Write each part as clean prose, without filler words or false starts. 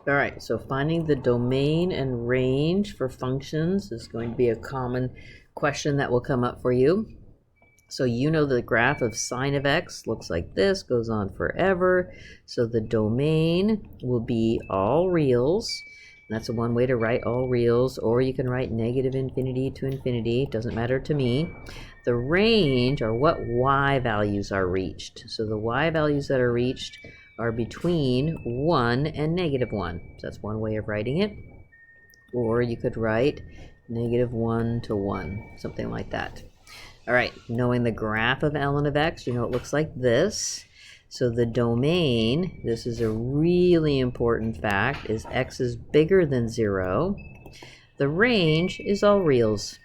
All right, so finding the domain and range for functions is going to be a common question that will come up for you. So you know the graph of sine of x looks like this, goes on forever. So the domain will be all reals. That's one way to write all reals, or you can write negative infinity to infinity, doesn't matter to me. The range are what y values are reached. So the y values that are reached are between 1 and negative 1. So that's one way of writing it. Or you could write negative 1 to 1, something like that. All right, knowing the graph of ln of x, you know it looks like this. So the domain, this is a really important fact, is x is bigger than 0. The range is all reals.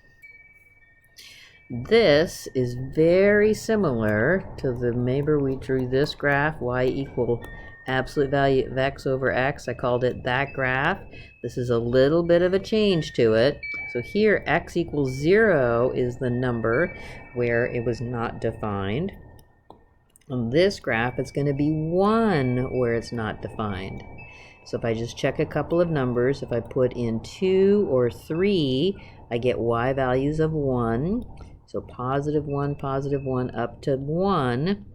This is very similar to the, maybe we drew this graph, y equal absolute value of x over x. I called it that graph. This is a little bit of a change to it. So here x equals 0 is the number where it was not defined. On this graph, it's going to be 1 where it's not defined. So if I just check a couple of numbers, if I put in 2 or 3, I get y values of 1. So positive 1 up to 1.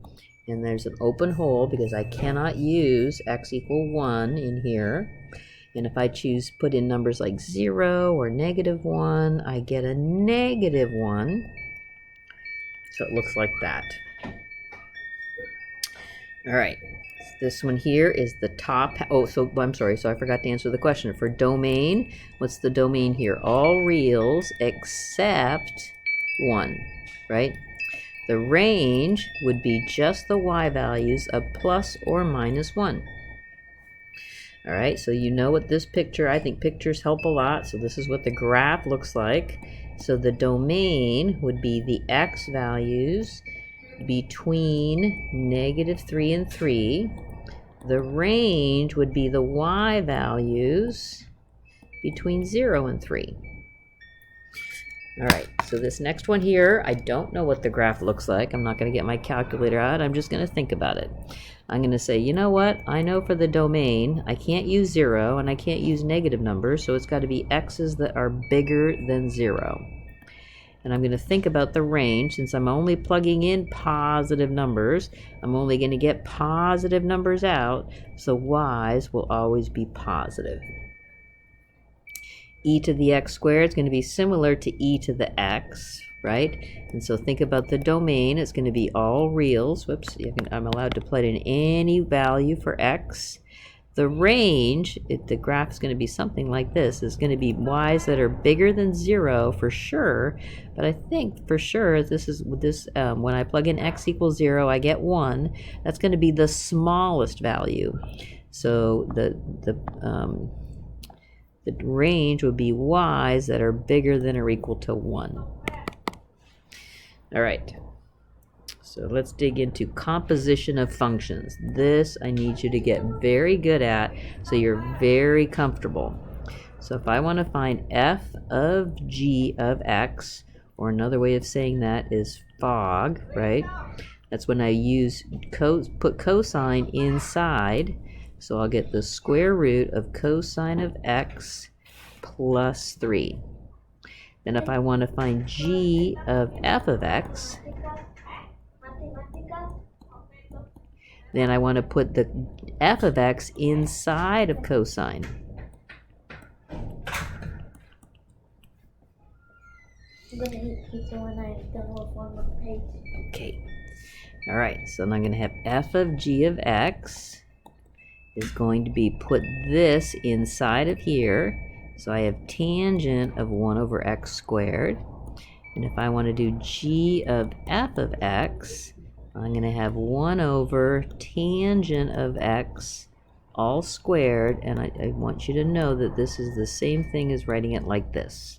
And there's an open hole because I cannot use x equal 1 in here. And if I choose put in numbers like 0 or negative 1, I get a negative 1. So it looks like that. All right, this one here is the top. Oh, so I'm sorry, so I forgot to answer the question. For domain, what's the domain here? All reals except 1, right? The range would be just the y values of plus or minus 1. All right, so you know what this picture, I think pictures help a lot. So this is what the graph looks like. So the domain would be the x values between negative 3 and 3. The range would be the y values between 0 and 3. All right, so this next one here, I don't know what the graph looks like. I'm not going to get my calculator out. I'm just going to think about it. I'm going to say, you know what? I know for the domain, I can't use 0 and I can't use negative numbers, so it's got to be x's that are bigger than 0. And I'm going to think about the range. Since I'm only plugging in positive numbers, I'm only going to get positive numbers out, so y's will always be positive. E to the x squared is going to be similar to e to the x, right? And so think about the domain. It's going to be all reals. Whoops, I'm allowed to plug in any value for x. The range, the graph is going to be something like this. It's going to be y's that are bigger than 0 for sure, but I think for sure when I plug in x equals 0, I get 1. That's going to be the smallest value. So the range would be y's that are bigger than or equal to 1. All right. So let's dig into composition of functions. This I need you to get very good at so you're very comfortable. So if I want to find f of g of x, or another way of saying that is fog, right? That's when I put cosine inside. So I'll get the square root of cosine of x plus 3. Then if I want to find g of f of x, then I want to put the f of x inside of cosine. Okay. All right, so I'm going to have f of g of x is going to be put this inside of here. So I have tangent of 1 over x squared. And if I want to do g of f of x, I'm going to have 1 over tangent of x all squared. And I want you to know that this is the same thing as writing it like this.